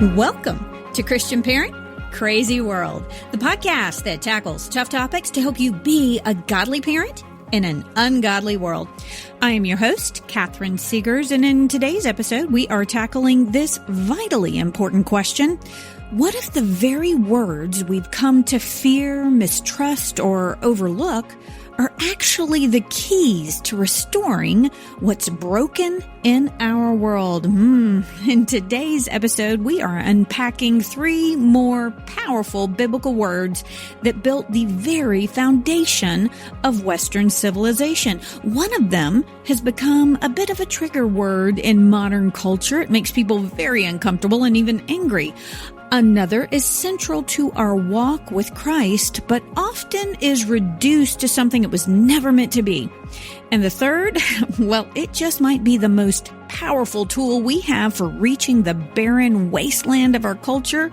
Welcome to Christian Parent Crazy World, the podcast that tackles tough topics to help you be a godly parent in an ungodly world. I am your host, Catherine Seegers, and in today's episode, we are tackling this vitally important question. What if the very words we've come to fear, mistrust, or overlook are actually the keys to restoring what's broken in our world? In today's episode, we are unpacking three more powerful biblical words that built the very foundation of Western civilization. One of them has become a bit of a trigger word in modern culture. It makes people very uncomfortable and even angry. Another is central to our walk with Christ, but often is reduced to something it was never meant to be. And the third, well, it just might be the most powerful tool we have for reaching the barren wasteland of our culture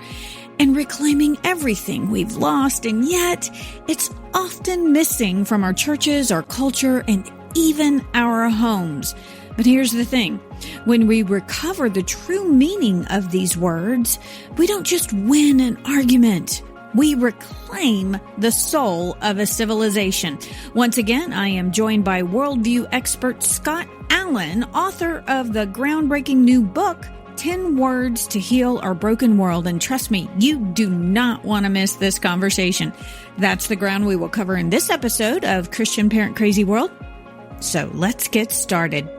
and reclaiming everything we've lost, and yet it's often missing from our churches, our culture, and even our homes. But here's the thing. When we recover the true meaning of these words, we don't just win an argument. We reclaim the soul of a civilization. Once again, I am joined by worldview expert Scott Allen, author of the groundbreaking new book, 10 Words to Heal Our Broken World. And trust me, you do not want to miss this conversation. That's the ground we will cover in this episode of Christian Parent Crazy World. So let's get started.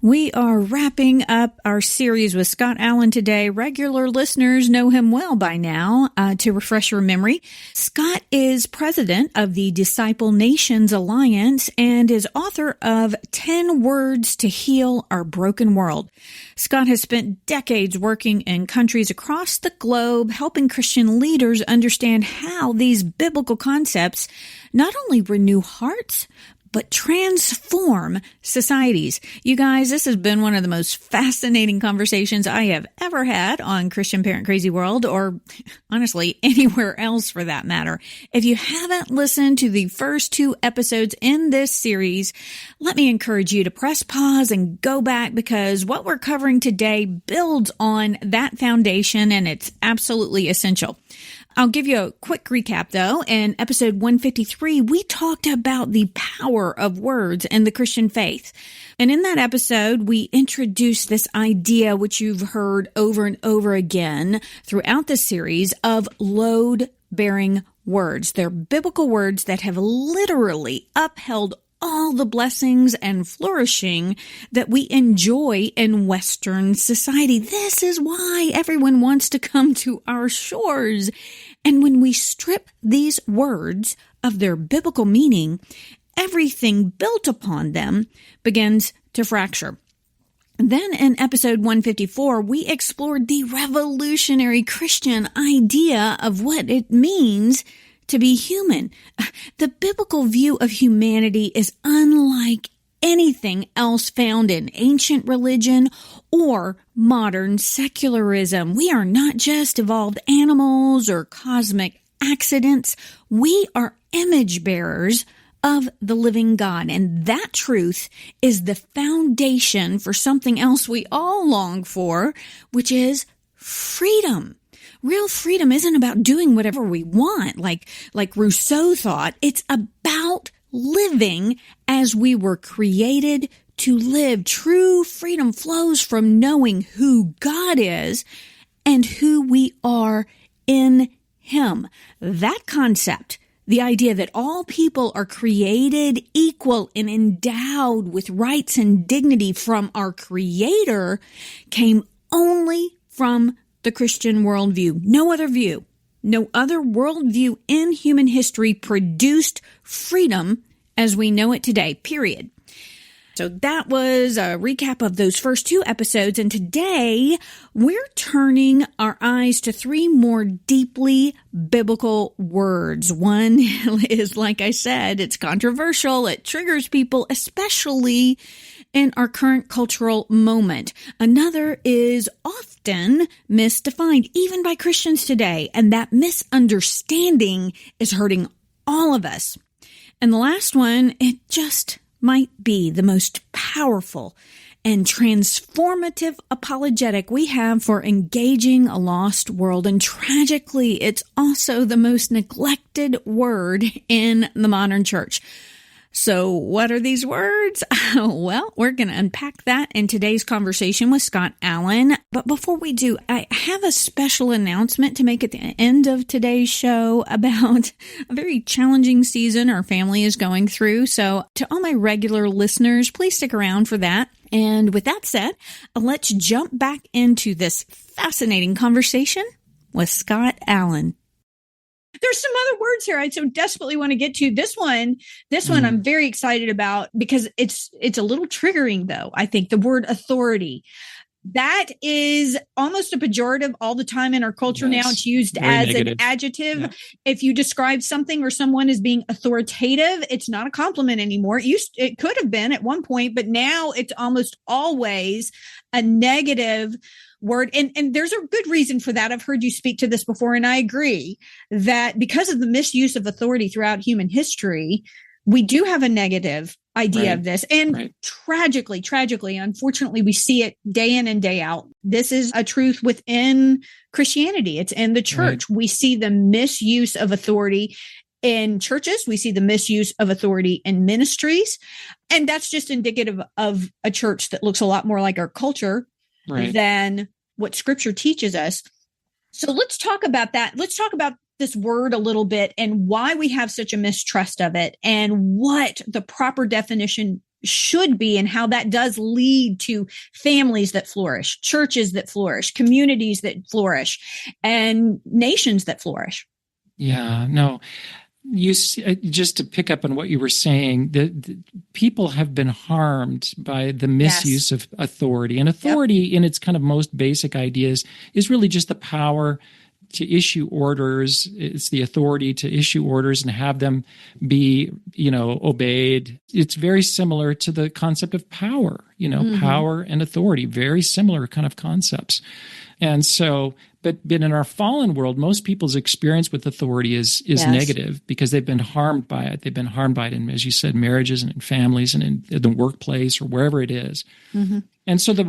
We are wrapping up our series with Scott Allen today. Regular listeners know him well by now. To refresh your memory, Scott is president of the Disciple Nations Alliance and is author of 10 Words to Heal Our Broken World. Scott has spent decades working in countries across the globe, helping Christian leaders understand how these biblical concepts not only renew hearts, but transform societies. You guys, this has been one of the most fascinating conversations I have ever had on Christian Parent Crazy World, or honestly, anywhere else for that matter. If you haven't listened to the first 2 episodes in this series, let me encourage you to press pause and go back, because what we're covering today builds on that foundation and it's absolutely essential. I'll give you a quick recap, though. In episode 153, we talked about the power of words in the Christian faith. And in that episode, we introduced this idea, which you've heard over and over again throughout the series, of load-bearing words. They're biblical words that have literally upheld all the blessings and flourishing that we enjoy in Western society. This is why everyone wants to come to our shores. And when we strip these words of their biblical meaning, everything built upon them begins to fracture. Then in episode 154, we explored the revolutionary Christian idea of what it means to be human. The biblical view of humanity is unlike anything else found in ancient religion or modern secularism. We are not just evolved animals or cosmic accidents. We are image bearers of the living God. And that truth is the foundation for something else we all long for, which is freedom. Real freedom isn't about doing whatever we want, like Rousseau thought. It's about living as we were created to live. True freedom flows from knowing who God is and who we are in Him. That concept, the idea that all people are created equal and endowed with rights and dignity from our Creator, came only from the Christian worldview. No other view, no other worldview in human history produced freedom as we know it today, period. So that was a recap of those first 2 episodes. And today we're turning our eyes to 3 more deeply biblical words. One is, like I said, it's controversial. It triggers people, especially in our current cultural moment. Another is often misdefined, even by Christians today. And that misunderstanding is hurting all of us. And the last one, it just might be the most powerful and transformative apologetic we have for engaging a lost world. And tragically, it's also the most neglected word in the modern church. So what are these words? Well, we're going to unpack that in today's conversation with Scott Allen. But before we do, I have a special announcement to make at the end of today's show about a very challenging season our family is going through. So to all my regular listeners, please stick around for that. And with that said, let's jump back into this fascinating conversation with Scott Allen. There's some other words here I so desperately want to get to. This one I'm very excited about because it's a little triggering, though. I think the word authority. That is almost a pejorative all the time in our culture now. It's used as an adjective. Yeah. If you describe something or someone as being authoritative, it's not a compliment anymore. It could have been at one point, but now it's almost always a negative word. And there's a good reason for that. I've heard you speak to this before, and I agree that because of the misuse of authority throughout human history, we do have a negative idea of this. And tragically, unfortunately, we see it day in and day out. This is a truth within Christianity. It's in the church. We see the misuse of authority in churches. We see the misuse of authority in ministries. And that's just indicative of a church that looks a lot more like our culture than what Scripture teaches us. So let's talk about that. Let's talk about this word a little bit and why we have such a mistrust of it and what the proper definition should be and how that does lead to families that flourish, churches that flourish, communities that flourish, and nations that flourish. Yeah, no. You see, just to pick up on what you were saying, the people have been harmed by the misuse of authority. And authority in its kind of most basic ideas is really just the power to issue orders. It's the authority to issue orders and have them be, obeyed. It's very similar to the concept of power, power and authority, very similar kind of concepts. And so, but in our fallen world, most people's experience with authority is negative because they've been harmed by it. They've been harmed by it in, as you said, marriages and in families and in the workplace or wherever it is. And so the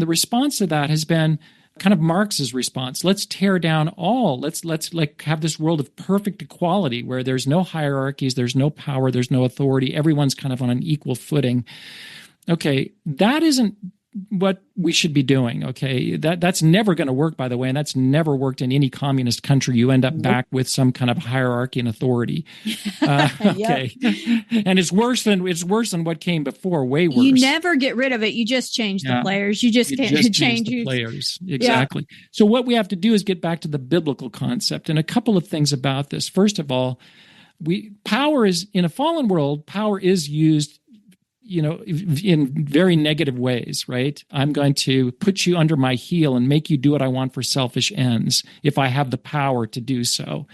response to that has been kind of Marx's response. Let's tear down all. Let's like have this world of perfect equality where there's no hierarchies, there's no power, there's no authority. Everyone's kind of on an equal footing. Okay, that isn't what we should be doing. Okay, that's never going to work, by the way, and that's never worked in any communist country. You end up back with some kind of hierarchy and authority. Okay, and it's worse than what came before. Way worse. You never get rid of it. You just change the players. You just can't change the players. Exactly. Yeah. So what we have to do is get back to the biblical concept, and a couple of things about this. First of all, power is in a fallen world. Power is used in very negative ways, right? I'm going to put you under my heel and make you do what I want for selfish ends if I have the power to do so.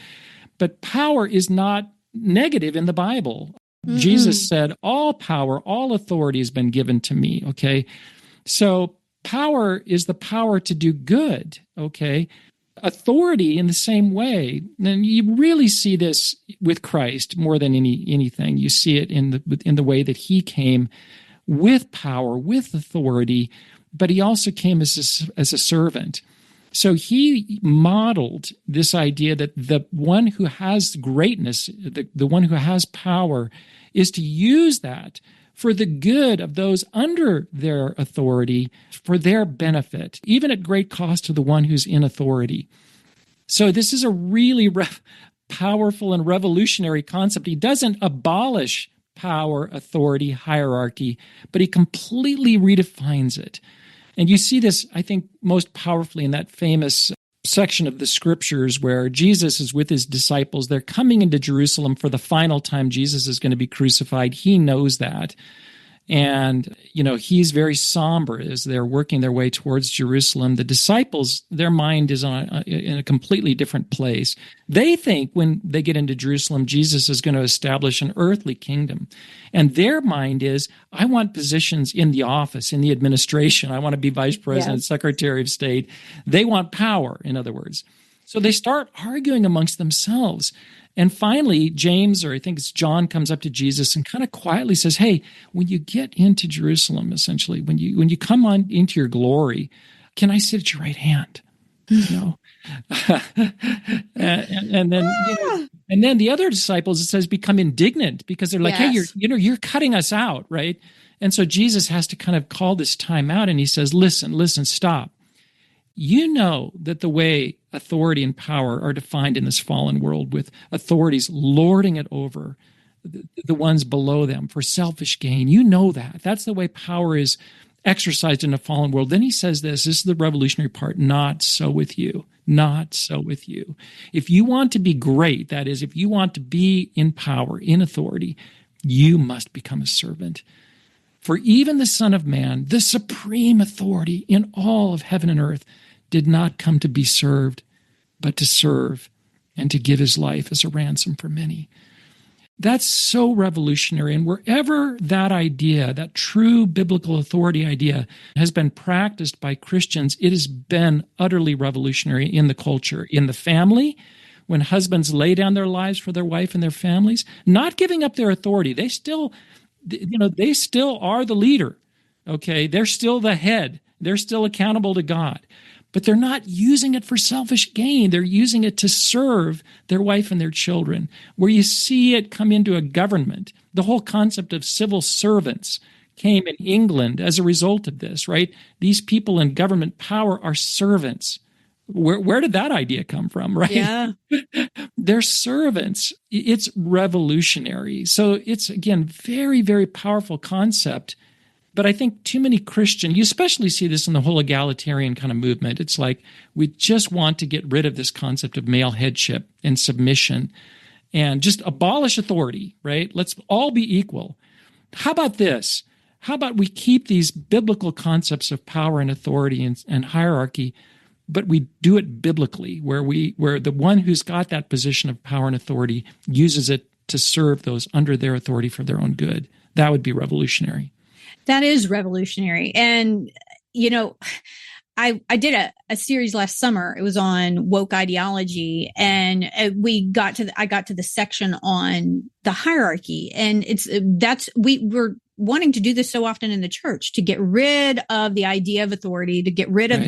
But power is not negative in the Bible. Jesus said, all power, all authority has been given to me, okay? So power is the power to do good, okay? Authority in the same way, and you really see this with Christ more than anything. You see it in the way that he came with power, with authority, but he also came as a servant. So he modeled this idea that the one who has greatness, the one who has power, is to use that for the good of those under their authority, for their benefit, even at great cost to the one who's in authority. So this is a really powerful and revolutionary concept. He doesn't abolish power, authority, hierarchy, but he completely redefines it. And you see this, I think, most powerfully in that famous section of the scriptures where Jesus is with his disciples. They're coming into Jerusalem for the final time. Jesus is going to be crucified. He knows that. And, he's very somber as they're working their way towards Jerusalem. The disciples, their mind is in a completely different place. They think when they get into Jerusalem, Jesus is going to establish an earthly kingdom. And their mind is, I want positions in the office, in the administration. I want to be vice president, secretary of state. They want power, in other words. So they start arguing amongst themselves. And finally, James, or I think it's John, comes up to Jesus and kind of quietly says, hey, when you get into Jerusalem, essentially, when you come on into your glory, can I sit at your right hand? And then and then the other disciples, it says, become indignant because they're like, hey, you're cutting us out, right? And so Jesus has to kind of call this time out, and he says, listen, stop. You know that the way authority and power are defined in this fallen world, with authorities lording it over the ones below them for selfish gain. You know that. That's the way power is exercised in a fallen world. Then he says this is the revolutionary part, not so with you. Not so with you. If you want to be great, that is, if you want to be in power, in authority, you must become a servant. For even the Son of Man, the supreme authority in all of heaven and earth, did not come to be served, but to serve and to give his life as a ransom for many. That's so revolutionary. And wherever that idea, that true biblical authority idea, has been practiced by Christians, it has been utterly revolutionary in the culture, in the family, when husbands lay down their lives for their wife and their families, not giving up their authority. They still are the leader. Okay. They're still the head. They're still accountable to God. But they're not using it for selfish gain. They're using it to serve their wife and their children. Where you see it come into a government, the whole concept of civil servants came in England as a result of this, right? These people in government power are servants. Where did that idea come from, right? Yeah. They're servants. It's revolutionary. So it's, again, very, very powerful concept. But I think too many Christians, you especially see this in the whole egalitarian kind of movement. It's like we just want to get rid of this concept of male headship and submission and just abolish authority, right? Let's all be equal. How about this? How about we keep these biblical concepts of power and authority and hierarchy, but we do it biblically, where the one who's got that position of power and authority uses it to serve those under their authority for their own good. That would be revolutionary. That is revolutionary. And, I did a series last summer. It was on woke ideology. And I got to the section on the hierarchy. And we're wanting to do this so often in the church, to get rid of the idea of authority, to get rid of,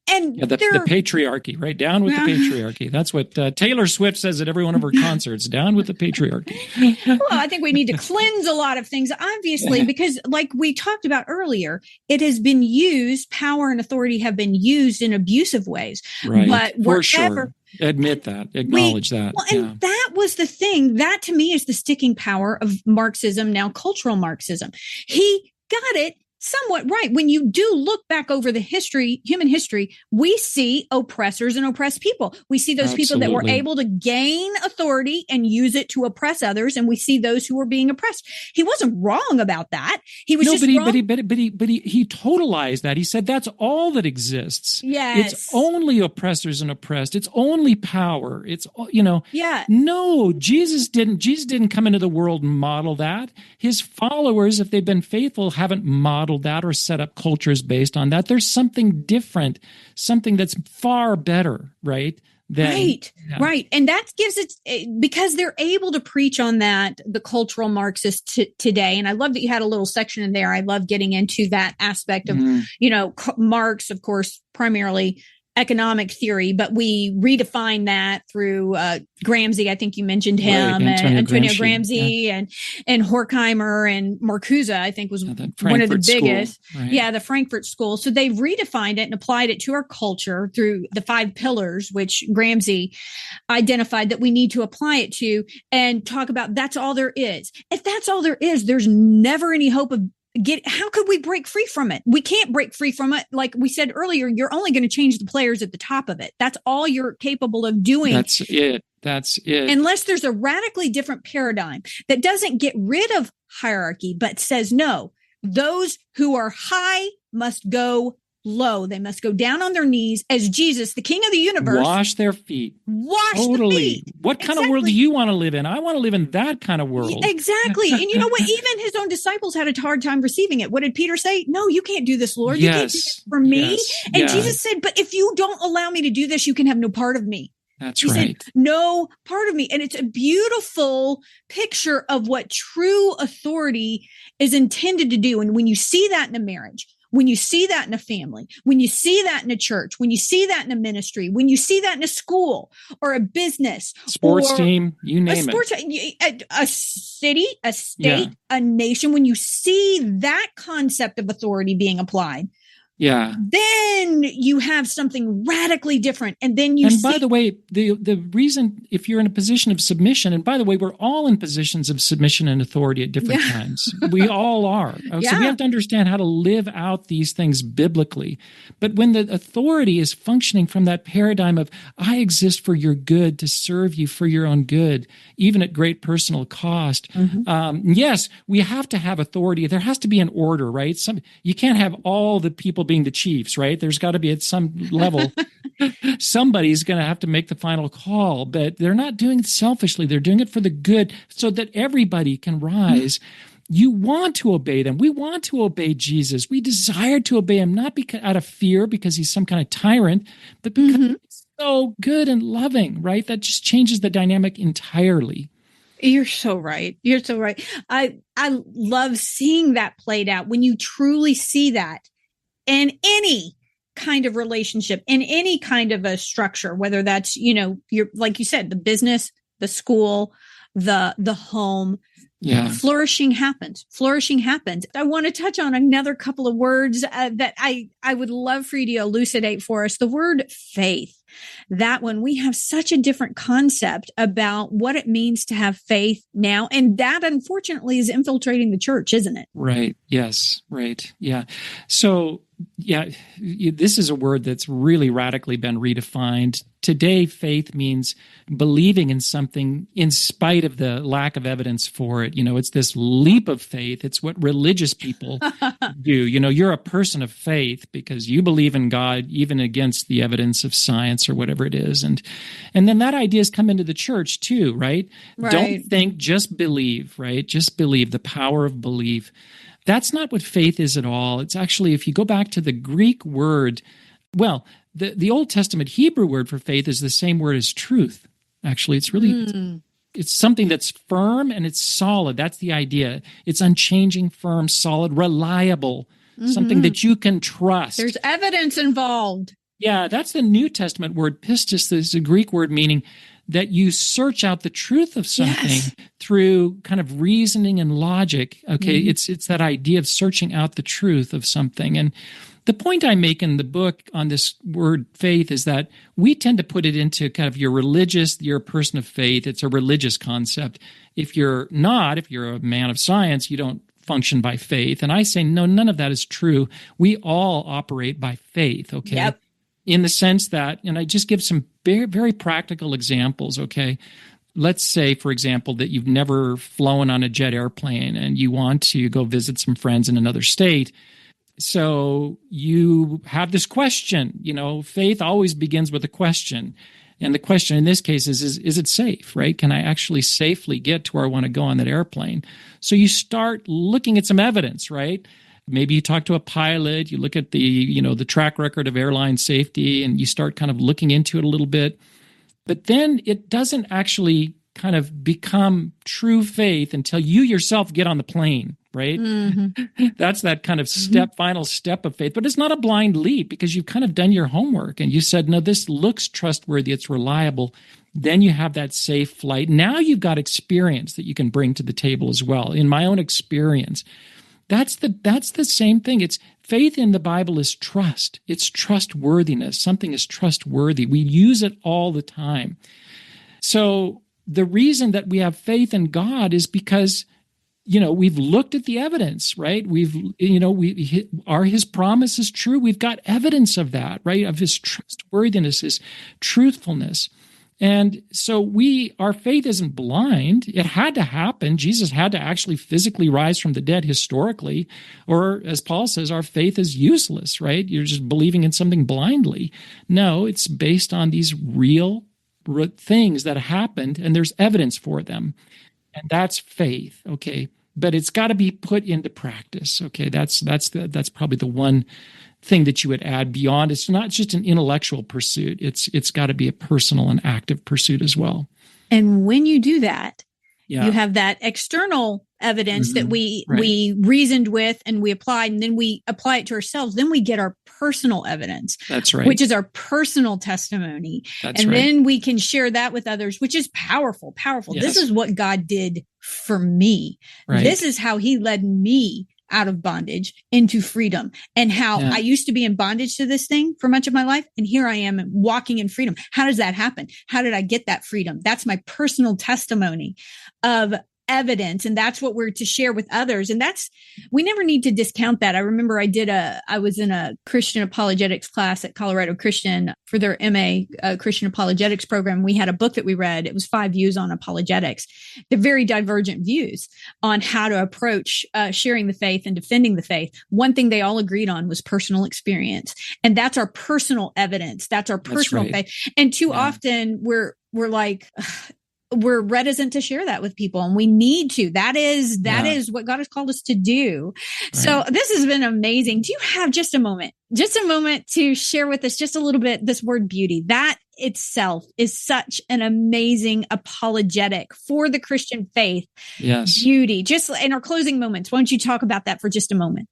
the patriarchy, right? Down with the patriarchy. That's what Taylor Swift says at every one of her concerts. Down with the patriarchy. Well, I think we need to cleanse a lot of things, obviously, because like we talked about earlier, it has been used, power and authority have been used in abusive ways. Right. But for sure. Admit that. Acknowledge that. Well, and that was the thing. That, to me, is the sticking power of Marxism, now cultural Marxism. He got it somewhat right. When you do look back over the human history, we see oppressors and oppressed people. We see those people that were able to gain authority and use it to oppress others, and we see those who were being oppressed. He wasn't wrong about that. He was wrong. But he totalized that. He said that's all that exists. Yes, it's only oppressors and oppressed. It's only power. It's No, Jesus didn't come into the world and model that. His followers, if they've been faithful, haven't modeled that or set up cultures based on that. There's something different, something that's far better, right? Right. And that gives it, because they're able to preach on that, the cultural Marxists today. And I love that you had a little section in there. I love getting into that aspect of, Marx, of course, primarily economic theory, but we redefine that through Gramsci. I think you mentioned him, and Antonio Gramsci and Horkheimer and Marcuse, I think was one of the biggest. Right. Yeah, the Frankfurt School. So they've redefined it and applied it to our culture through the 5 pillars, which Gramsci identified that we need to apply it to, and talk about that's all there is. If that's all there is, there's never any hope of how could we break free from it? We can't break free from it. Like we said earlier, you're only going to change the players at the top of it. That's all you're capable of doing. That's it. Unless there's a radically different paradigm that doesn't get rid of hierarchy, but says, no, those who are high must go low. They must go down on their knees as Jesus, the King of the universe. Wash their feet. Wash the feet. What kind of world do you want to live in? I want to live in that kind of world. Exactly. And you know what? Even his own disciples had a hard time receiving it. What did Peter say? No, you can't do this, Lord. You can't do this for me. And Jesus said, but if you don't allow me to do this, you can have no part of me. He said, no part of me. And it's a beautiful picture of what true authority is intended to do. And when you see that in a marriage, when you see that in a family, when you see that in a church, when you see that in a ministry, when you see that in a school or a business, sports team, you name it, a city, a state, a nation, when you see that concept of authority being applied, then you have something radically different. And then by the way, the reason, if you're in a position of submission, and by the way, we're all in positions of submission and authority at different times. We all are. So we have to understand how to live out these things biblically. But when the authority is functioning from that paradigm of, I exist for your good, to serve you for your own good, even at great personal cost. Yes, we have to have authority. There has to be an order, right? You can't have all the people being the chiefs, right? There's got to be at some level, somebody's going to have to make the final call, but they're not doing it selfishly. They're doing it for the good so that everybody can rise. You want to obey them. We want to obey Jesus. We desire to obey him, not because out of fear, because he's some kind of tyrant, but because he's so good and loving, right? That just changes the dynamic entirely. You're so right. You're so right. I love seeing that played out when you truly see that in any kind of relationship, in any kind of a structure, whether that's, you're, like you said, the business, the school, the home. Flourishing happens. Flourishing happens. I want to touch on another couple of words that I would love for you to elucidate for us. The word faith. That one, we have such a different concept about what it means to have faith now. And that, unfortunately, is infiltrating the church, isn't it? Right. Yes. Right. Yeah. So, this is a word that's really radically been redefined. Today, faith means believing in something in spite of the lack of evidence for it. It's this leap of faith. It's what religious people do. You're a person of faith because you believe in God, even against the evidence of science or whatever it is. And then that idea has come into the church too, right? Don't think, just believe, right? Just believe, the power of belief. That's not what faith is at all. It's actually, if you go back to the Greek word, the Old Testament Hebrew word for faith is the same word as truth. Actually, it's really, it's something that's firm and it's solid. That's the idea. It's unchanging, firm, solid, reliable, something that you can trust. There's evidence involved. Yeah, that's the New Testament word. Pistis is a Greek word meaning that you search out the truth of something through kind of reasoning and logic. Okay, it's that idea of searching out the truth of something. And the point I make in the book on this word faith is that we tend to put it into kind of you're a person of faith. It's a religious concept. If you're a man of science, you don't function by faith. And I say, no, none of that is true. We all operate by faith, okay? Yep. In the sense that, and I just give some very, very practical examples, okay? Let's say, for example, that you've never flown on a jet airplane and you want to go visit some friends in another state. So you have this question, faith always begins with a question. And the question in this case is it safe, right? Can I actually safely get to where I want to go on that airplane? So you start looking at some evidence, right? Maybe you talk to a pilot, you look at the track record of airline safety, and you start kind of looking into it a little bit. But then it doesn't actually kind of become true faith until you yourself get on the plane, right? That's that kind of final step of faith. But it's not a blind leap because you've kind of done your homework and you said, no, this looks trustworthy, it's reliable. Then you have that safe flight. Now you've got experience that you can bring to the table as well. In my own experience, that's the same thing. It's faith in the Bible is trust. It's trustworthiness. Something is trustworthy. We use it all the time. So the reason that we have faith in God is because, we've looked at the evidence, right? Are his promises true? We've got evidence of that, right? Of his trustworthiness, his truthfulness. And so our faith isn't blind. It had to happen. Jesus had to actually physically rise from the dead historically, or as Paul says, our faith is useless, right? You're just believing in something blindly. No, it's based on these real things that happened, and there's evidence for them. And that's faith, okay? But it's got to be put into practice, okay? That's probably the one thing that you would add beyond. It's not just an intellectual pursuit. It's got to be a personal and active pursuit as well. And when you do that, you have that external evidence that we reasoned with and we applied, and then we apply it to ourselves. Then we get our personal evidence. That's right. Which is our personal testimony. Then we can share that with others, which is powerful. Yes. This is what God did for me. Right. This is how he led me out of bondage into freedom, and how I used to be in bondage to this thing for much of my life. And here I am walking in freedom. How does that happen? How did I get that freedom? That's my personal testimony of evidence. And that's what we're to share with others. And we never need to discount that. I remember I was in a Christian apologetics class at Colorado Christian for their MA Christian apologetics program. We had a book that we read. It was 5 views on apologetics. They're very divergent views on how to approach sharing the faith and defending the faith. One thing they all agreed on was personal experience. And that's our personal evidence. That's our personal faith. And too often we're like, we're reticent to share that with people, and we need to. That is what God has called us to do. Right. So this has been amazing. Do you have just a moment to share with us just a little bit this word beauty? That itself is such an amazing apologetic for the Christian faith. Yes. Beauty. Just in our closing moments, why don't you talk about that for just a moment?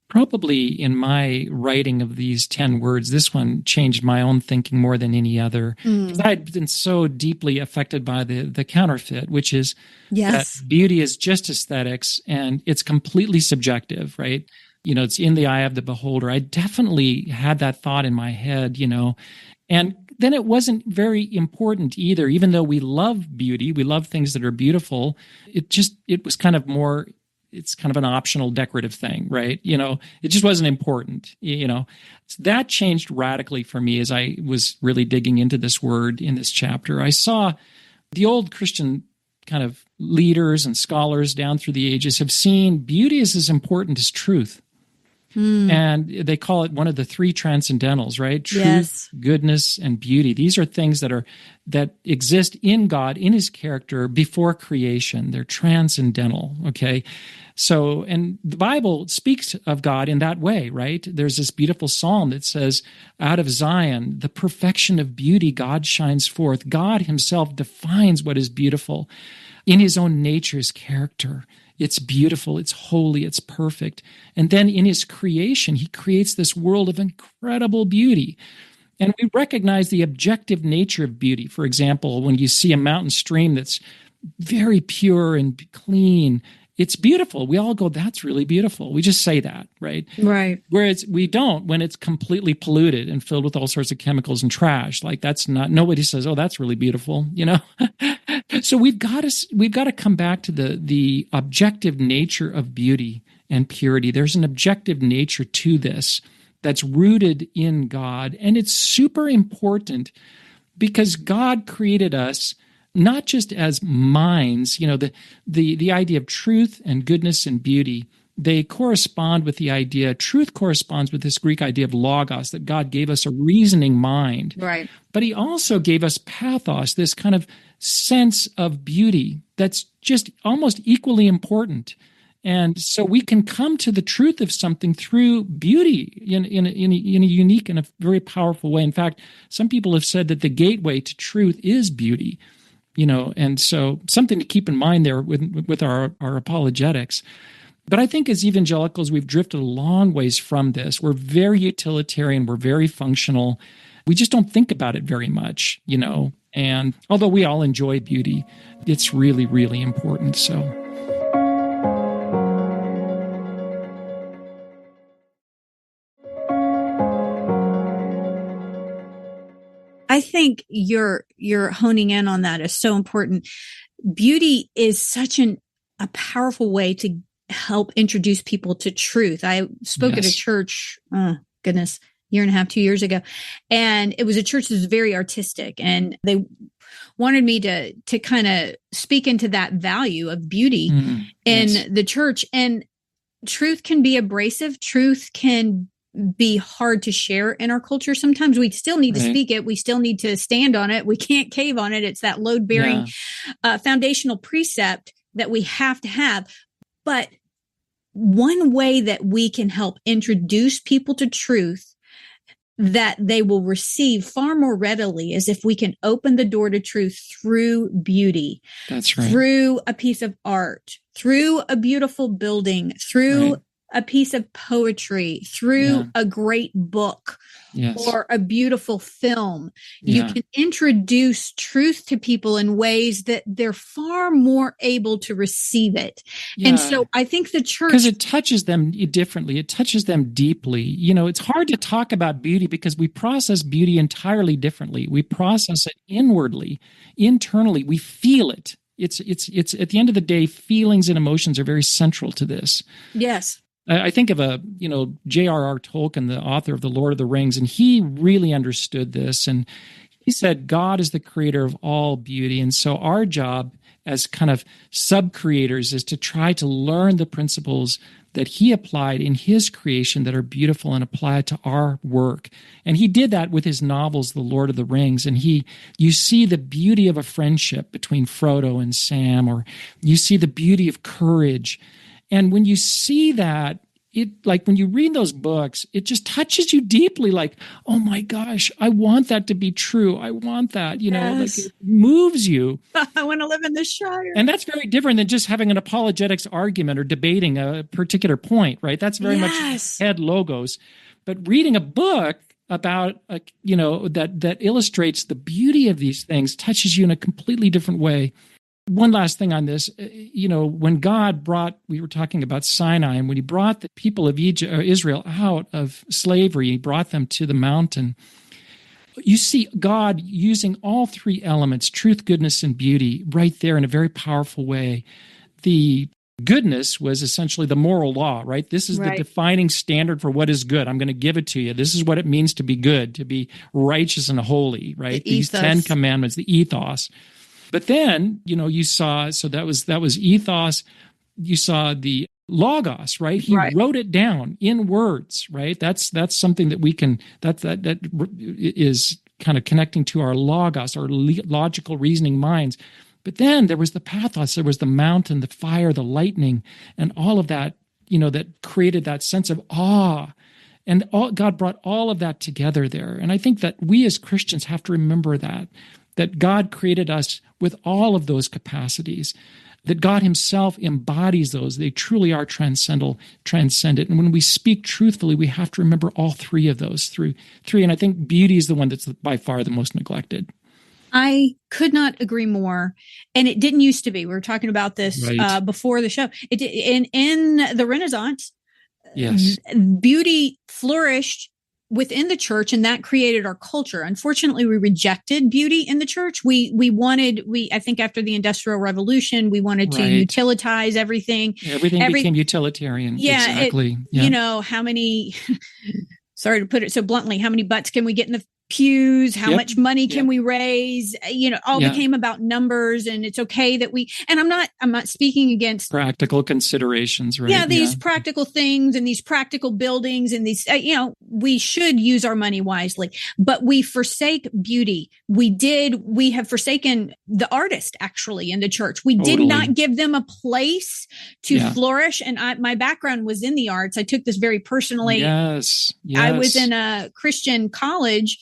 Probably in my writing of these 10 words, this one changed my own thinking more than any other. Because I'd been so deeply affected by the counterfeit, which is that beauty is just aesthetics and it's completely subjective, right? It's in the eye of the beholder. I definitely had that thought in my head, and then it wasn't very important either. Even though we love beauty, we love things that are beautiful, it was kind of more... It's kind of an optional decorative thing, right? It just wasn't important, So that changed radically for me as I was really digging into this word in this chapter. I saw the old Christian kind of leaders and scholars down through the ages have seen beauty is as important as truth. And they call it one of the 3 transcendentals, right? Truth, goodness, and beauty. These are things that exist in God, in his character before creation. They're transcendental, okay? So, and the Bible speaks of God in that way, right? There's this beautiful psalm that says, out of Zion, the perfection of beauty, God shines forth. God himself defines what is beautiful in his own nature, his character. It's beautiful, it's holy, it's perfect. And then in his creation, he creates this world of incredible beauty. And we recognize the objective nature of beauty. For example, when you see a mountain stream that's very pure and clean, it's beautiful. We all go, that's really beautiful. We just say that, right? Right. Whereas we don't when it's completely polluted and filled with all sorts of chemicals and trash. Like nobody says, oh, that's really beautiful, So we've got to come back to the objective nature of beauty and purity. There's an objective nature to this that's rooted in God. And it's super important because God created us not just as minds, the idea of truth and goodness and beauty, they correspond with the idea, truth corresponds with this Greek idea of logos, that God gave us a reasoning mind. Right. But he also gave us pathos, this kind of sense of beauty that's just almost equally important. And so we can come to the truth of something through beauty in a unique and a very powerful way. In fact, some people have said that the gateway to truth is beauty. And so something to keep in mind there with our apologetics. But I think as evangelicals, we've drifted a long ways from this. We're very utilitarian. We're very functional. We just don't think about it very much, And although we all enjoy beauty, it's really, really important. So. I think you're honing in on that is so important. Beauty is such a powerful way to help introduce people to truth. I spoke at a church, year and a half, 2 years ago. And it was a church that was very artistic, and they wanted me to kind of speak into that value of beauty in the church. And truth can be abrasive. Truth can be hard to share in our culture. Sometimes we still need to speak it. We still need to stand on it. We can't cave on it. It's that load-bearing foundational precept that we have to have. But one way that we can help introduce people to truth that they will receive far more readily is if we can open the door to truth through beauty. That's right. Through a piece of art, through a beautiful building, through a piece of poetry, through a great book or a beautiful film. You can introduce truth to people in ways that they're far more able to receive it. And so I think the church... Because it touches them differently. It touches them deeply. You know, it's hard to talk about beauty because we process beauty entirely differently. We process it inwardly, internally. We feel it. It's at the end of the day, feelings and emotions are very central to this. Yes. I think of J.R.R. Tolkien, the author of The Lord of the Rings, and he really understood this. And he said, God is the creator of all beauty. And so our job as kind of sub-creators is to try to learn the principles that he applied in his creation that are beautiful and apply it to our work. And he did that with his novels, The Lord of the Rings. And you see the beauty of a friendship between Frodo and Sam, or you see the beauty of courage. And when you see that, when you read those books, it just touches you deeply. Like, oh my gosh, I want that to be true. I want that, like it moves you. I want to live in the Shire. And that's very different than just having an apologetics argument or debating a particular point, right? That's very much head logos. But reading a book about, that illustrates the beauty of these things touches you in a completely different way. One last thing on this, when God we were talking about Sinai, and when he brought the people of Israel out of slavery, he brought them to the mountain. You see God using all three elements, truth, goodness, and beauty, right there in a very powerful way. The goodness was essentially the moral law, right? This is the defining standard for what is good. I'm going to give it to you. This is what it means to be good, to be righteous and holy, right? These 10 commandments, the ethos. But then, you saw, so that was ethos. You saw the logos, right? He wrote it down in words, right? That's something that we can, that is kind of connecting to our logos, our logical reasoning minds. But then there was the pathos, there was the mountain, the fire, the lightning, and all of that, that created that sense of awe. And God brought all of that together there. And I think that we as Christians have to remember that God created us with all of those capacities, that God himself embodies those. They truly are transcendent. And when we speak truthfully, we have to remember all three of those three. And I think beauty is the one that's by far the most neglected. I could not agree more. And it didn't used to be. We were talking about this before the show. In the Renaissance, beauty flourished within the church, and that created our culture. Unfortunately, we rejected beauty in the church. I think after the Industrial Revolution, we wanted to utilitize everything. Everything became utilitarian. Yeah, exactly. How many, sorry to put it so bluntly, how many butts can we get in the pews? How much money can we raise? All became about numbers, and it's okay that and I'm not speaking against practical considerations, right? Yeah, these practical things and these practical buildings and these, we should use our money wisely, but we forsake beauty. We have forsaken the artist actually in the church. We did not give them a place to flourish. And my background was in the arts. I took this very personally. Yes. I was in a Christian college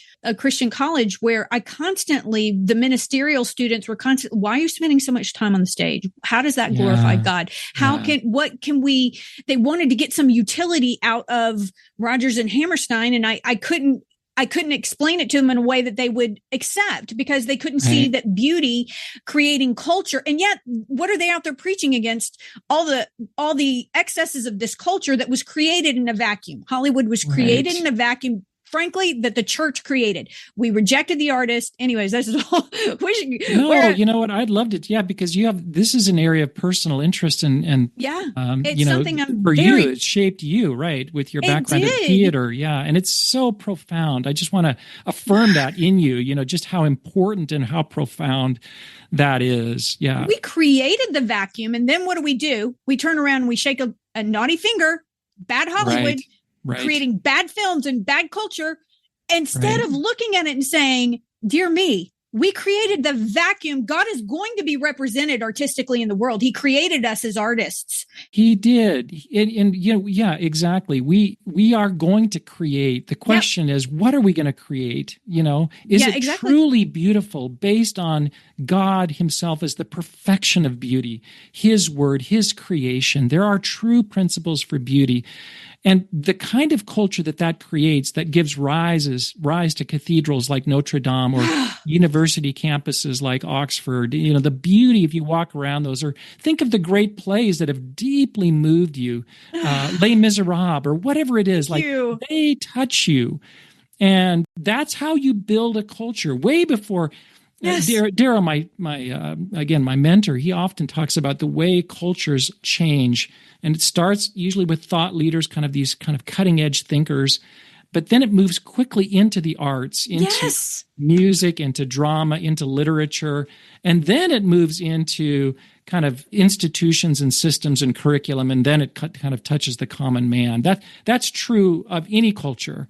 where the ministerial students were constantly, why are you spending so much time on the stage? How does that glorify God? They wanted to get some utility out of Rodgers and Hammerstein. And I couldn't explain it to them in a way that they would accept, because they couldn't see that beauty creating culture. And yet, what are they out there preaching against? All the excesses of this culture that was created in a vacuum. Hollywood was created in a vacuum frankly, that the church created. We rejected the artist. Anyways, that's all. No, you know what? I'd love to. Yeah, because this is an area of personal interest and it's something you, it shaped you, right? With your background in theater. Yeah. And it's so profound. I just want to affirm that in you, just how important and how profound that is. Yeah. We created the vacuum. And then what do? We turn around and we shake a naughty finger, bad Hollywood, right. creating bad films and bad culture, instead of looking at it and saying, dear me, we created the vacuum. God is going to be represented artistically in the world. He created us as artists. He did. And yeah, exactly. We are going to create. The question is, what are we going to create? Is it truly beautiful based on God himself as the perfection of beauty, his word, his creation? There are true principles for beauty. And the kind of culture that creates, that gives rise to cathedrals like Notre Dame or university campuses like Oxford, the beauty, if you walk around those, or think of the great plays that have deeply moved you, Les Miserables or whatever it is, they touch you. And that's how you build a culture way before. Yes. Darryl, my mentor, he often talks about the way cultures change. And it starts usually with thought leaders, these cutting edge thinkers, but then it moves quickly into the arts, into music, into drama, into literature, and then it moves into kind of institutions and systems and curriculum, and then it kind of touches the common man. That's true of any culture.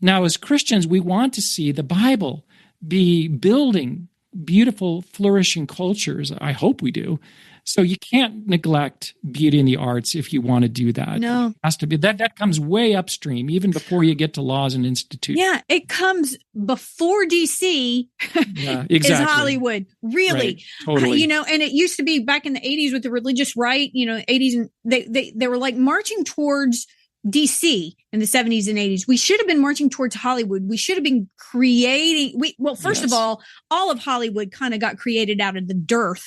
Now, as Christians, we want to see the Bible be building beautiful, flourishing cultures. I hope we do. So you can't neglect beauty in the arts if you want to do that. No. It has to be that comes way upstream, even before you get to laws and institutions. Yeah, it comes before DC is Hollywood. Really. Right. Totally. And it used to be back in the 80s with the religious right, 80s, and they were like marching towards DC in the 70s and 80s. We should have been marching towards Hollywood. We should have been creating. First of all of Hollywood kind of got created out of the dearth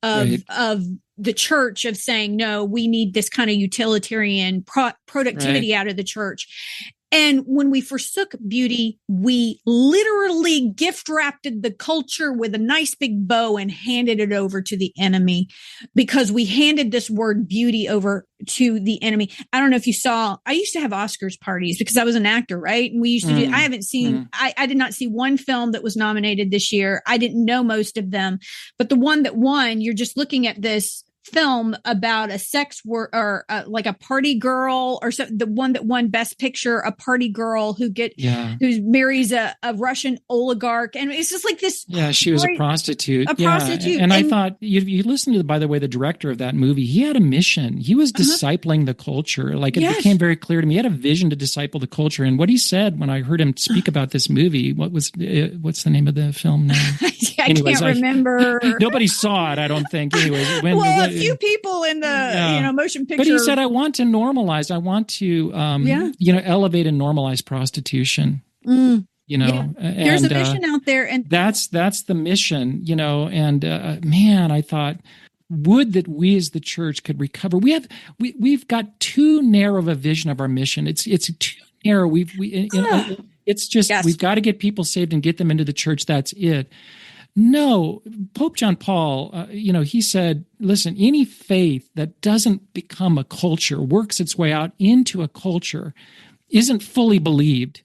of the church, of saying, no, we need this kind of utilitarian productivity out of the church. And when we forsook beauty, we literally gift wrapped the culture with a nice big bow and handed it over to the enemy, because we handed this word beauty over to the enemy. I don't know if you saw, I used to have Oscars parties because I was an actor, right? And we used to I haven't seen, I did not see one film that was nominated this year. I didn't know most of them, but the one that won, you're just looking at this film about a sex work or like a party girl, or so, the one that won Best Picture, a party girl who marries a Russian oligarch, and it's just like this. Yeah, she was a prostitute. And I thought you listened to, by the way, the director of that movie. He had a mission. He was discipling the culture. Like it became very clear to me. He had a vision to disciple the culture. And what he said when I heard him speak about this movie, what's the name of the film now? I can't remember. Nobody saw it, I don't think. Anyways, a few people in the motion picture. But he said, I want to normalize. I want to elevate and normalize prostitution. And there's a mission out there, and that's the mission. And man, I thought, would that we as the church could recover. We've got too narrow of a vision of our mission. It's too narrow. It's just we've got to get people saved and get them into the church. That's it. No, Pope John Paul, he said, listen, any faith that doesn't become a culture, works its way out into a culture, isn't fully believed.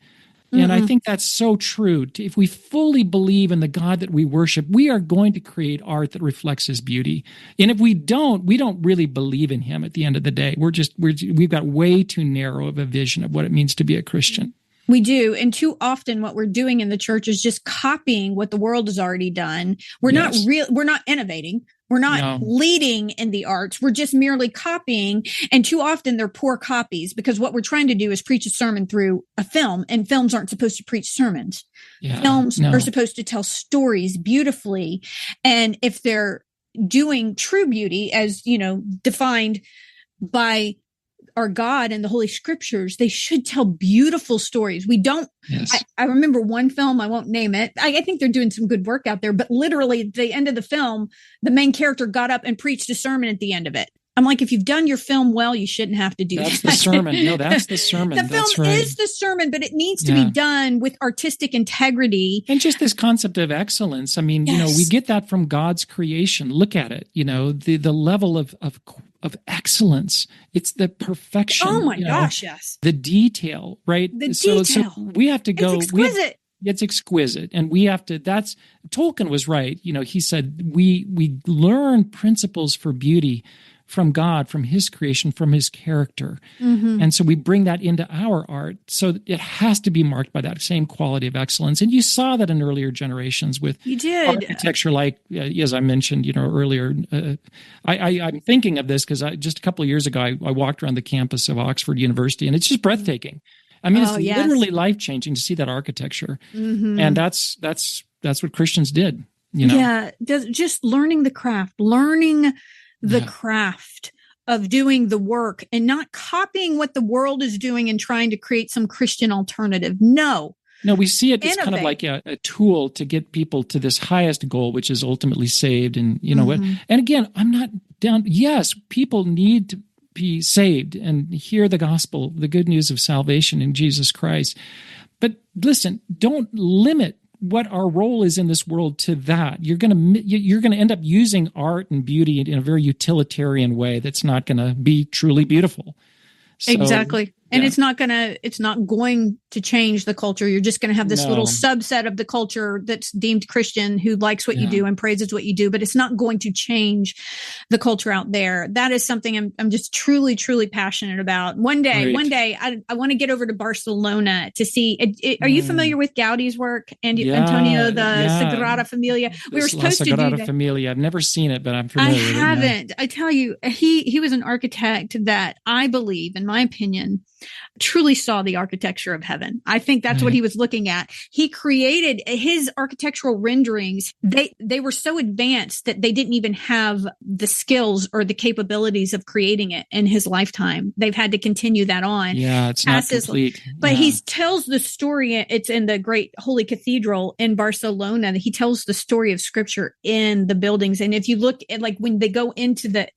And I think that's so true. If we fully believe in the God that we worship, we are going to create art that reflects his beauty. And if we don't really believe in him at the end of the day. We've got way too narrow of a vision of what it means to be a Christian. We do. And too often what we're doing in the church is just copying what the world has already done. We're not innovating. We're not leading in the arts. We're just merely copying. And too often they're poor copies, because what we're trying to do is preach a sermon through a film, and films aren't supposed to preach sermons. Films are supposed to tell stories beautifully. And if they're doing true beauty, as, defined by our God and the Holy Scriptures, they should tell beautiful stories. We don't. Yes. I remember one film, I won't name it. I think they're doing some good work out there, but literally at the end of the film, the main character got up and preached a sermon at the end of it. I'm like, if you've done your film well, you shouldn't have to do that. That's the sermon. No, that's the sermon. The film that's right. is the sermon, but it needs to be done with artistic integrity. And just this concept of excellence. I mean, we get that from God's creation. Look at it, the level of excellence. It's the perfection. Oh my gosh, yes. The detail, right? The detail. So we have to go. It's exquisite. It's exquisite. And we have to, Tolkien was right. He said, we learn principles for beauty from God, from his creation, from his character. Mm-hmm. And so we bring that into our art. So it has to be marked by that same quality of excellence. And you saw that in earlier generations with architecture, like, as I mentioned, earlier. I'm thinking of this because just a couple of years ago, I walked around the campus of Oxford University, and it's just breathtaking. I mean, it's literally life-changing to see that architecture. Mm-hmm. And that's what Christians did, Yeah, just learning the craft, the craft of doing the work and not copying what the world is doing and trying to create some Christian alternative. No, we see it as kind of like a tool to get people to this highest goal, which is ultimately saved. And, what? And again, I'm not down. Yes, people need to be saved and hear the gospel, the good news of salvation in Jesus Christ. But listen, don't limit what our role is in this world to that. You're going to end up using art and beauty in a very utilitarian way that's not going to be truly beautiful. So, exactly. And it's not going to change the culture. You're just going to have this little subset of the culture that's deemed Christian who likes what you do and praises what you do, but it's not going to change the culture out there. That is something I'm just truly, truly passionate about. One day, I want to get over to Barcelona to see. Are you familiar with Gaudi's work and Antonio, the Sagrada Familia? We were supposed to do that. Familia. I've never seen it, but I'm familiar with it. I haven't. I tell you, he was an architect that I believe, in my opinion, truly saw the architecture of heaven. I think that's what he was looking at. He created his architectural renderings. They were so advanced that they didn't even have the skills or the capabilities of creating it in his lifetime. They've had to continue that on. Yeah, it's not complete. But he tells the story. It's in the great Holy Cathedral in Barcelona. He tells the story of Scripture in the buildings. And if you look at, like, when they go into the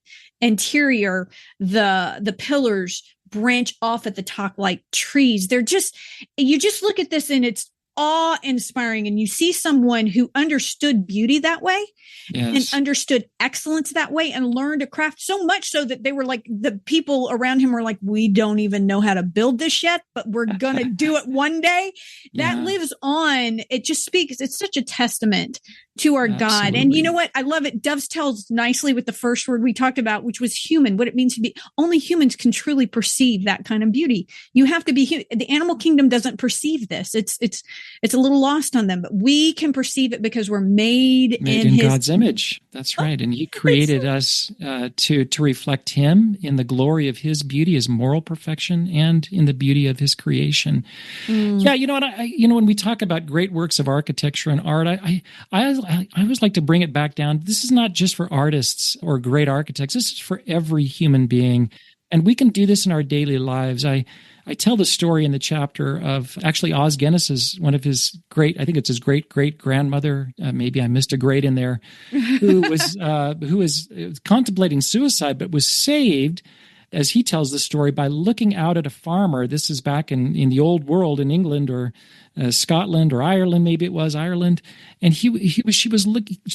interior, the pillars branch off at the top like trees. You just look at this and it's awe-inspiring, and you see someone who understood beauty that way and understood excellence that way and learned a craft so much so that they were like, the people around him were like, we don't even know how to build this yet, but we're going to do it one day. That lives on. It just speaks. It's such a testament to our God. And you know what? I love it. Dovetails nicely with the first word we talked about, which was human, what it means to be. Only humans can truly perceive that kind of beauty. You have to be human. The animal kingdom doesn't perceive this. It's a little lost on them, but we can perceive it because we're made in God's image. That's right. And he created us to reflect him in the glory of his beauty, his moral perfection, and in the beauty of his creation. Yeah. You know what? When we talk about great works of architecture and art, I always like to bring it back down. This is not just for artists or great architects. This is for every human being. And we can do this in our daily lives. I tell the story in the chapter of actually Os Guinness's, one of his I think it's his great-great-grandmother, maybe I missed a great in there, who was contemplating suicide, but was saved, as he tells the story, by looking out at a farmer. This is back in the old world in England or Scotland or Ireland, maybe it was Ireland. And she was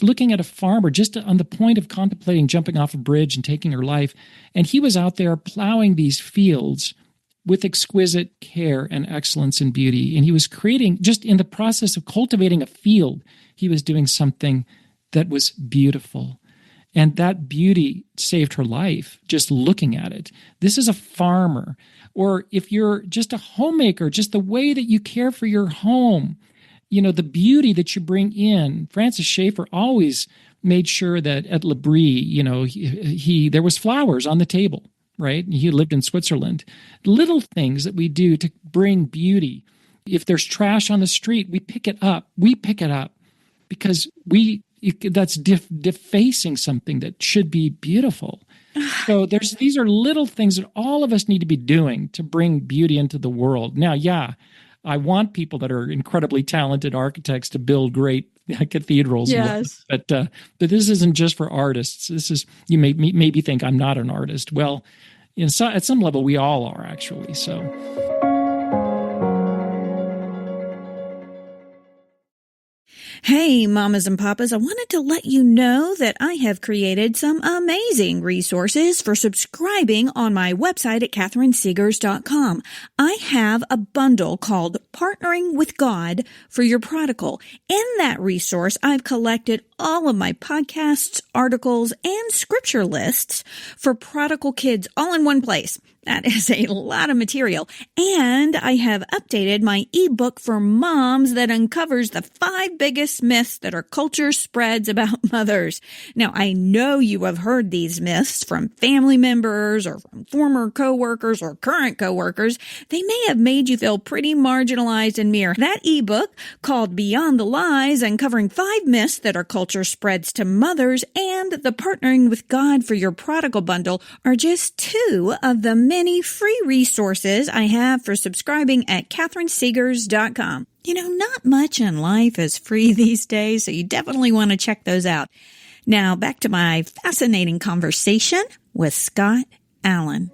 looking at a farmer just on the point of contemplating jumping off a bridge and taking her life. And he was out there plowing these fields with exquisite care and excellence and beauty. And he was creating, just in the process of cultivating a field, he was doing something that was beautiful. And that beauty saved her life, just looking at it. This is a farmer. Or if you're just a homemaker, just the way that you care for your home, the beauty that you bring in. Francis Schaeffer always made sure that at L'Abri, there was flowers on the table. Right? He lived in Switzerland. Little things that we do to bring beauty. If there's trash on the street, we pick it up. We pick it up because that's defacing something that should be beautiful. So these are little things that all of us need to be doing to bring beauty into the world. Now, I want people that are incredibly talented architects to build great cathedrals. Yes. But this isn't just for artists. This is, you may maybe think I'm not an artist. Well, at some level, we all are actually. So. Hey, mamas and papas, I wanted to let you know that I have created some amazing resources for subscribing on my website at catherinesegars.com. I have a bundle called Partnering with God for Your Prodigal. In that resource, I've collected all of my podcasts, articles, and scripture lists for prodigal kids all in one place. That is a lot of material. And I have updated my ebook for moms that uncovers the 5 biggest myths that our culture spreads about mothers. Now, I know you have heard these myths from family members or from former coworkers or current coworkers. They may have made you feel pretty marginalized and mere. That ebook, called Beyond the Lies, Uncovering 5 Myths That Our Culture Spreads to Mothers, and the Partnering with God for Your Prodigal bundle are just 2 of the many free resources I have for subscribing at catherinesegars.com. You know, not much in life is free these days, so you definitely want to check those out. Now, back to my fascinating conversation with Scott Allen.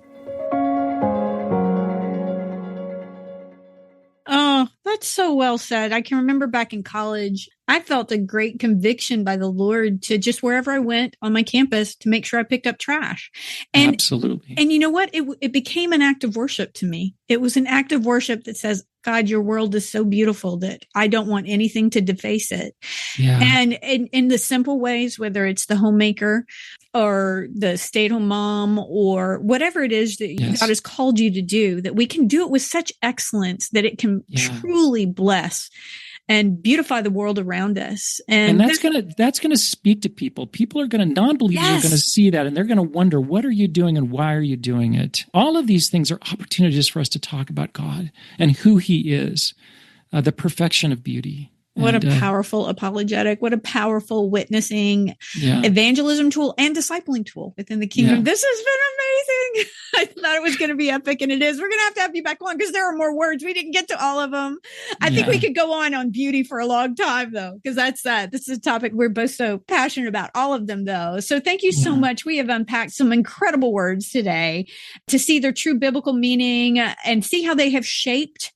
Oh, that's so well said. I can remember back in college, I felt a great conviction by the Lord to just wherever I went on my campus to make sure I picked up trash. And, absolutely. And you know what? It became an act of worship to me. It was an act of worship that says, God, your world is so beautiful that I don't want anything to deface it. Yeah. And in the simple ways, whether it's the homemaker or the stay-at-home mom or whatever it is that yes. God has called you to do, that we can do it with such excellence that it can truly bless and beautify the world around us. And that's gonna speak to people. People are gonna, non-believers are gonna see that, and they're gonna wonder, what are you doing and why are you doing it? All of these things are opportunities for us to talk about God and who He is, the perfection of beauty. What a powerful apologetic. What a powerful witnessing evangelism tool and discipling tool within the kingdom. Yeah. This has been amazing. I thought it was going to be epic, and it is. We're going to have you back on because there are more words. We didn't get to all of them. I think we could go on beauty for a long time, though, because this is a topic we're both so passionate about. All of them, though. So thank you so much. We have unpacked some incredible words today to see their true biblical meaning and see how they have shaped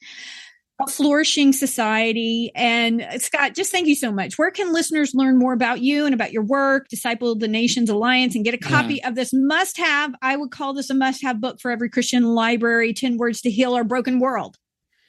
a flourishing society. And Scott, just thank you so much. Where can listeners learn more about you and about your work, Disciple the Nations Alliance, and get a copy of this must-have? I would call this a must-have book for every Christian library, 10 Words to Heal Our Broken World.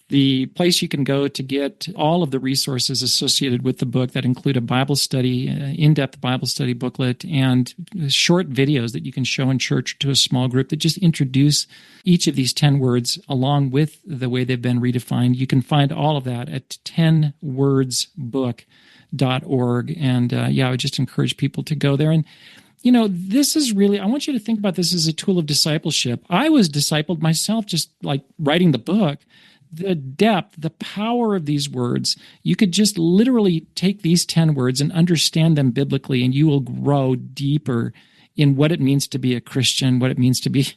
The place you can go to get all of the resources associated with the book that include a Bible study, in-depth Bible study booklet, and short videos that you can show in church to a small group that just introduce each of these 10 words along with the way they've been redefined. You can find all of that at 10wordsbook.org. And I would just encourage people to go there. And this is really, I want you to think about this as a tool of discipleship. I was discipled myself just like writing the book. The depth, the power of these words, you could just literally take these 10 words and understand them biblically, and you will grow deeper in what it means to be a Christian, what it means to be.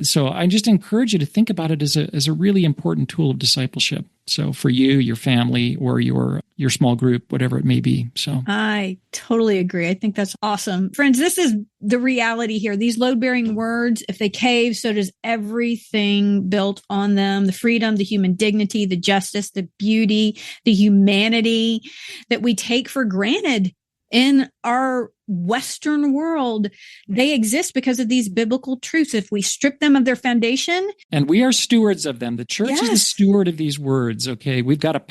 So I just encourage you to think about it as a really important tool of discipleship. So for you, your family, or your small group, whatever it may be. So I totally agree. I think that's awesome. Friends, this is the reality here. These load-bearing words, if they cave, so does everything built on them. The freedom, the human dignity, the justice, the beauty, the humanity that we take for granted in our Western world. They exist because of these biblical truths. If we strip them of their foundation. And we are stewards of them. The church is the steward of these words, okay? We've got to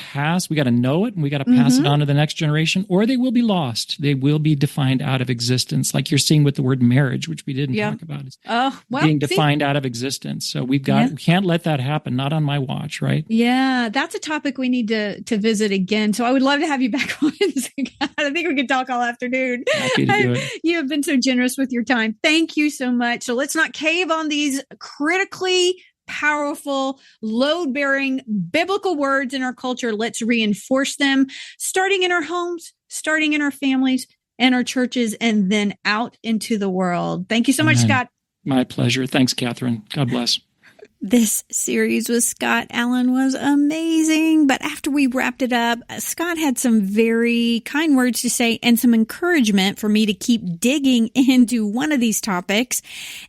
we got to know it, and we got to pass it on to the next generation, or they will be lost. They will be defined out of existence, like you're seeing with the word marriage, which we didn't talk about. It's being defined out of existence. So we can't let that happen, not on my watch, right? Yeah, that's a topic we need to visit again. So I would love to have you back on. I think we could talk all afternoon. Happy to do it. You have been so generous with your time. Thank you so much. So let's not cave on these critically powerful, load-bearing biblical words in our culture. Let's reinforce them, starting in our homes, starting in our families and our churches, and then out into the world. Thank you so much, Scott. My pleasure. Thanks, Catherine. God bless. This series with Scott Allen was amazing, but after we wrapped it up, Scott had some very kind words to say and some encouragement for me to keep digging into one of these topics,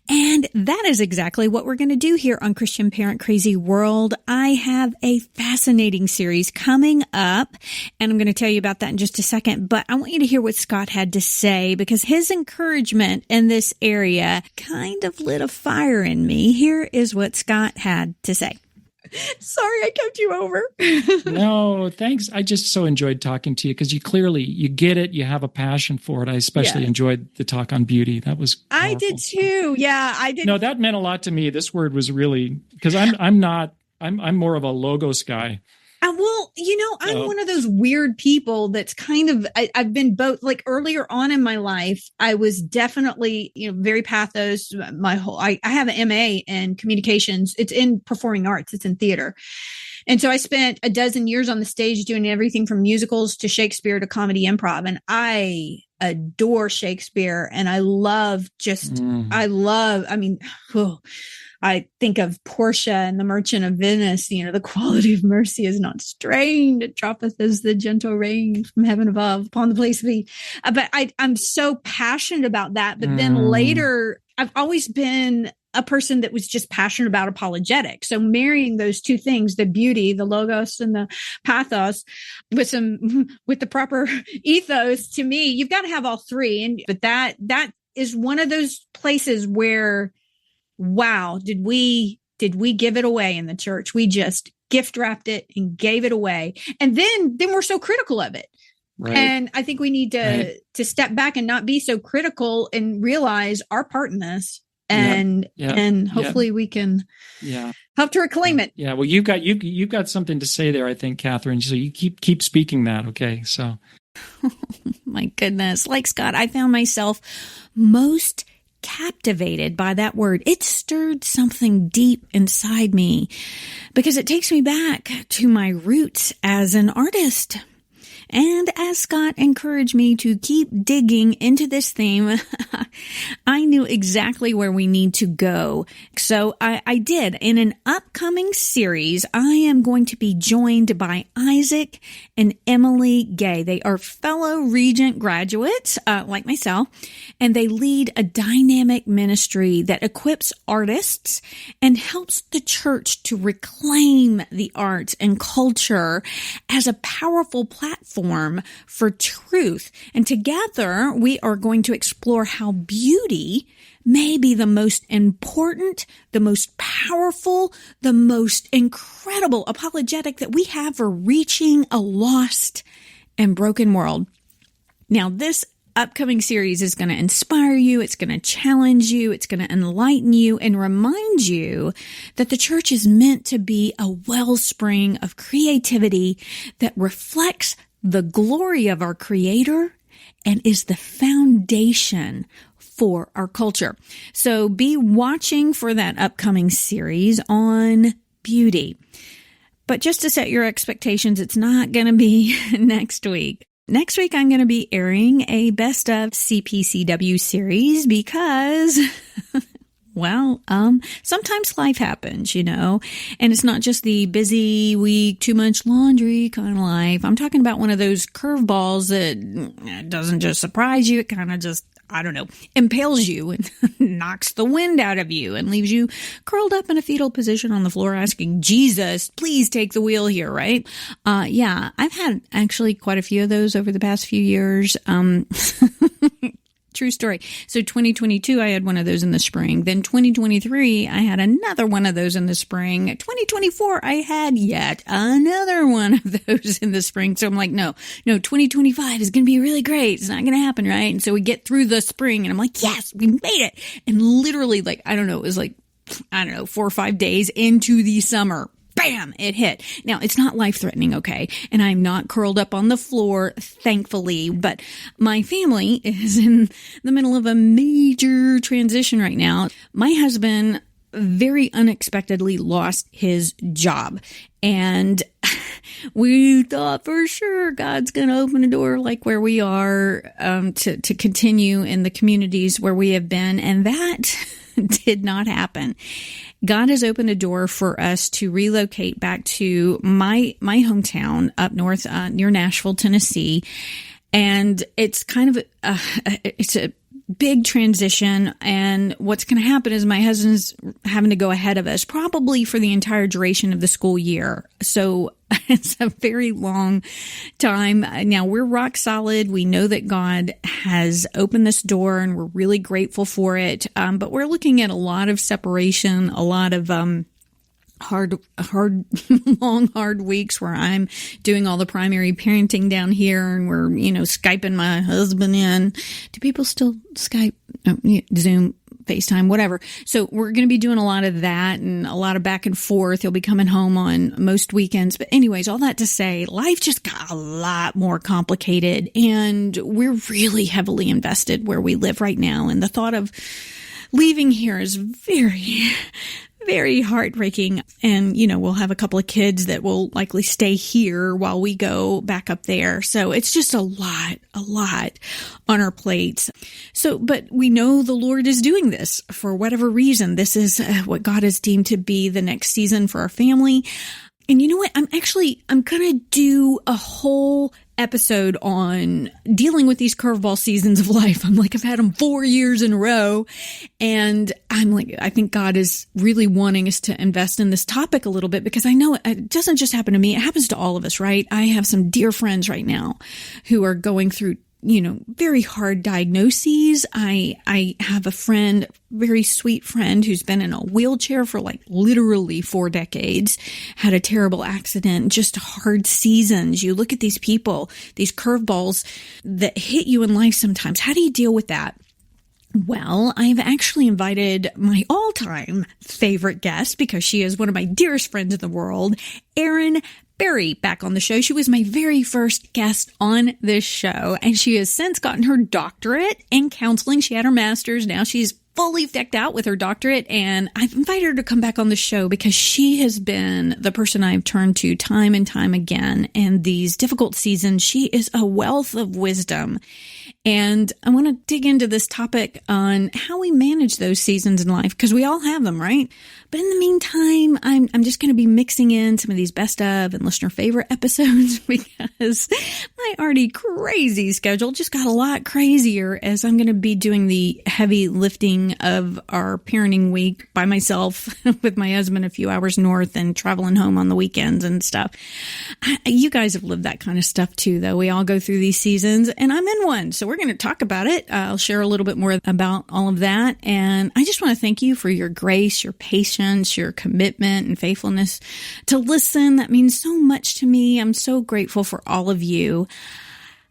and that is exactly what we're going to do here on Christian Parent Crazy World. I have a fascinating series coming up, and I'm going to tell you about that in just a second, but I want you to hear what Scott had to say, because his encouragement in this area kind of lit a fire in me. Here is what Scott had to say. Sorry, I kept you over. No, thanks. I just so enjoyed talking to you because you get it. You have a passion for it. I especially enjoyed the talk on beauty. That was powerful. I did too. Yeah, I did. No, that meant a lot to me. This word was really, because I'm more of a logos guy. Well, I'm one of those weird people that's kind of, I've been both. Like earlier on in my life, I was definitely, very pathos. I have an MA in communications. It's in performing arts. It's in theater. And so I spent a dozen years on the stage doing everything from musicals to Shakespeare to comedy improv. And I adore Shakespeare. And I think of Portia and the Merchant of Venice, the quality of mercy is not strained. It droppeth as the gentle rain from heaven above upon the place of thee. But I'm so passionate about that. But then later, I've always been a person that was just passionate about apologetics. So marrying those two things, the beauty, the logos and the pathos with the proper ethos, to me, you've got to have all three. But that is one of those places where, wow, did we give it away in the church? We just gift wrapped it and gave it away. And then we're so critical of it. Right. And I think we need to step back and not be so critical and realize our part in this. And hopefully we can help to reclaim it. Yeah. Well, you've got something to say there, I think, Catherine. So you keep speaking that. Okay. So. My goodness. Like Scott, I found myself most captivated by that word. It stirred something deep inside me because it takes me back to my roots as an artist. And as Scott encouraged me to keep digging into this theme, I knew exactly where we need to go. So I did. In an upcoming series, I am going to be joined by Isaac and Emily Gay. They are fellow Regent graduates, like myself, and they lead a dynamic ministry that equips artists and helps the church to reclaim the arts and culture as a powerful platform for truth. And together we are going to explore how beauty may be the most important, the most powerful, the most incredible apologetic that we have for reaching a lost and broken world. Now, this upcoming series is going to inspire you. It's going to challenge you. It's going to enlighten you and remind you that the church is meant to be a wellspring of creativity that reflects the glory of our Creator and is the foundation for our culture. So be watching for that upcoming series on beauty. But just to set your expectations, it's not going to be next week. Next week, I'm going to be airing a best of CPCW series because sometimes life happens, and it's not just the busy week, too much laundry kind of life. I'm talking about one of those curveballs that doesn't just surprise you. It kind of just, impales you and knocks the wind out of you and leaves you curled up in a fetal position on the floor asking, Jesus, please take the wheel here, right? I've had actually quite a few of those over the past few years. True story. So 2022, I had one of those in the spring. Then 2023, I had another one of those in the spring. 2024, I had yet another one of those in the spring. So I'm like, no, 2025 is going to be really great. It's not going to happen, right? And so we get through the spring and I'm like, yes, we made it. And literally it was 4 or 5 days into the summer. Bam, it hit. Now, it's not life-threatening, okay? And I'm not curled up on the floor, thankfully, but my family is in the middle of a major transition right now. My husband very unexpectedly lost his job, and we thought for sure God's going to open a door like where we are to continue in the communities where we have been, and that did not happen. God has opened a door for us to relocate back to my hometown up north near Nashville, Tennessee. And it's kind of it's a big transition. And what's going to happen is my husband's having to go ahead of us probably for the entire duration of the school year. So it's a very long time. Now we're rock solid. We know that God has opened this door and we're really grateful for it. But we're looking at a lot of separation, a lot of, hard weeks where I'm doing all the primary parenting down here and we're, Skyping my husband in. Do people still Skype, Zoom, FaceTime, whatever? So we're going to be doing a lot of that and a lot of back and forth. He'll be coming home on most weekends. But anyways, all that to say, life just got a lot more complicated and we're really heavily invested where we live right now. And the thought of leaving here is very, very heartbreaking. And, we'll have a couple of kids that will likely stay here while we go back up there. So it's just a lot on our plates. So, but we know the Lord is doing this for whatever reason. This is what God has deemed to be the next season for our family. And you know what? I'm going to do a whole episode on dealing with these curveball seasons of life. I've had them 4 years in a row. And I think God is really wanting us to invest in this topic a little bit because I know it doesn't just happen to me. It happens to all of us, right? I have some dear friends right now who are going through very hard diagnoses. I have a friend, very sweet friend who's been in a wheelchair for literally 4 decades, had a terrible accident, just hard seasons. You look at these people, these curveballs that hit you in life sometimes. How do you deal with that? Well, I've actually invited my all-time favorite guest because she is one of my dearest friends in the world, Erin Berry, back on the show. She was my very first guest on this show, and she has since gotten her doctorate in counseling. She had her master's. Now she's fully decked out with her doctorate, and I've invited her to come back on the show because she has been the person I've turned to time and time again in these difficult seasons. She is a wealth of wisdom. And I want to dig into this topic on how we manage those seasons in life, because we all have them, right? But in the meantime, I'm just going to be mixing in some of these best of and listener favorite episodes because my already crazy schedule just got a lot crazier as I'm going to be doing the heavy lifting of our parenting week by myself with my husband a few hours north and traveling home on the weekends and stuff. You guys have lived that kind of stuff too, though. We all go through these seasons and I'm in one. So we're going to talk about it. I'll share a little bit more about all of that. And I just want to thank you for your grace, your patience, your commitment and faithfulness to listen. That means so much to me. I'm so grateful for all of you.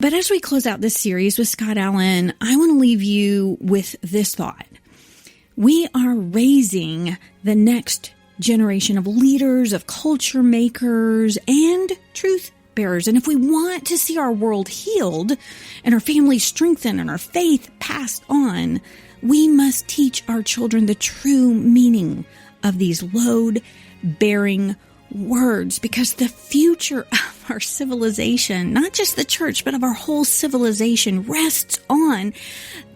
But as we close out this series with Scott Allen, I want to leave you with this thought. We are raising the next generation of leaders, of culture makers, and truth bearers. And if we want to see our world healed and our families strengthened and our faith passed on, we must teach our children the true meaning of these load-bearing words, because the future of our civilization, not just the church, but of our whole civilization, rests on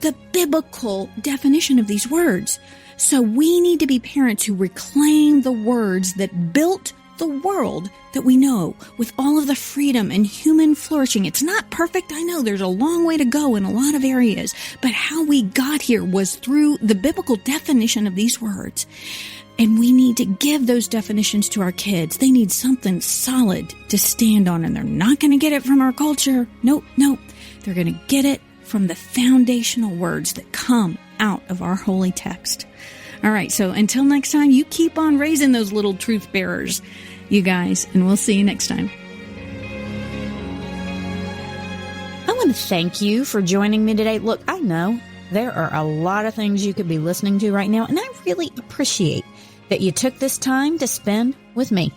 the biblical definition of these words. So we need to be parents who reclaim the words that built the world that we know with all of the freedom and human flourishing. It's not perfect. I know there's a long way to go in a lot of areas, but how we got here was through the biblical definition of these words. And we need to give those definitions to our kids. They need something solid to stand on, and they're not going to get it from our culture. Nope. They're going to get it from the foundational words that come out of our holy text. All right, so until next time, you keep on raising those little truth bearers, you guys, and we'll see you next time. I want to thank you for joining me today. Look, I know there are a lot of things you could be listening to right now, and I really appreciate that you took this time to spend with me.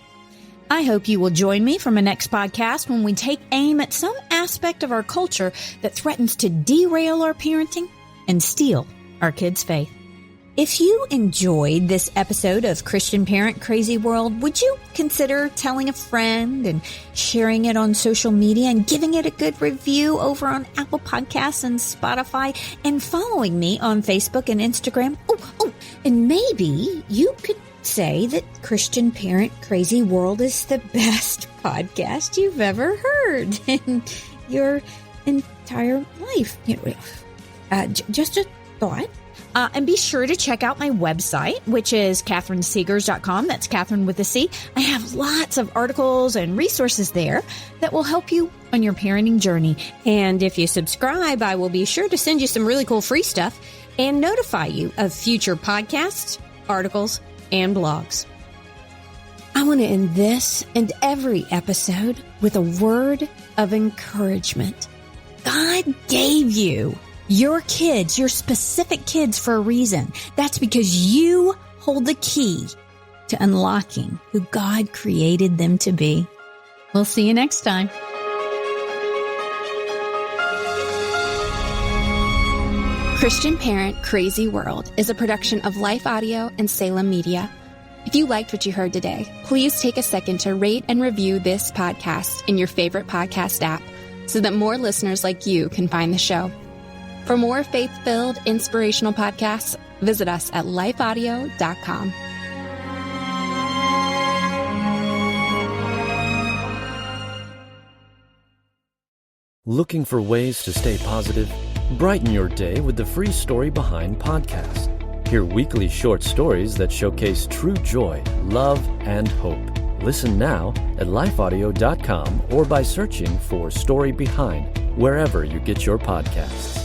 I hope you will join me for my next podcast when we take aim at some aspect of our culture that threatens to derail our parenting and steal our kids' faith. If you enjoyed this episode of Christian Parent Crazy World, would you consider telling a friend and sharing it on social media and giving it a good review over on Apple Podcasts and Spotify and following me on Facebook and Instagram? Oh, and maybe you could say that Christian Parent Crazy World is the best podcast you've ever heard in your entire life. Just a thought. And be sure to check out my website, which is CatherineSegars.com. That's Catherine with a C. I have lots of articles and resources there that will help you on your parenting journey. And if you subscribe, I will be sure to send you some really cool free stuff and notify you of future podcasts, articles, and blogs. I want to end this and every episode with a word of encouragement. God gave you your kids, your specific kids, for a reason. That's because you hold the key to unlocking who God created them to be. We'll see you next time. Christian Parent Crazy World is a production of Life Audio and Salem Media. If you liked what you heard today, please take a second to rate and review this podcast in your favorite podcast app so that more listeners like you can find the show. For more faith-filled, inspirational podcasts, visit us at lifeaudio.com. Looking for ways to stay positive? Brighten your day with the Free Story Behind podcast. Hear weekly short stories that showcase true joy, love, and hope. Listen now at lifeaudio.com or by searching for Story Behind wherever you get your podcasts.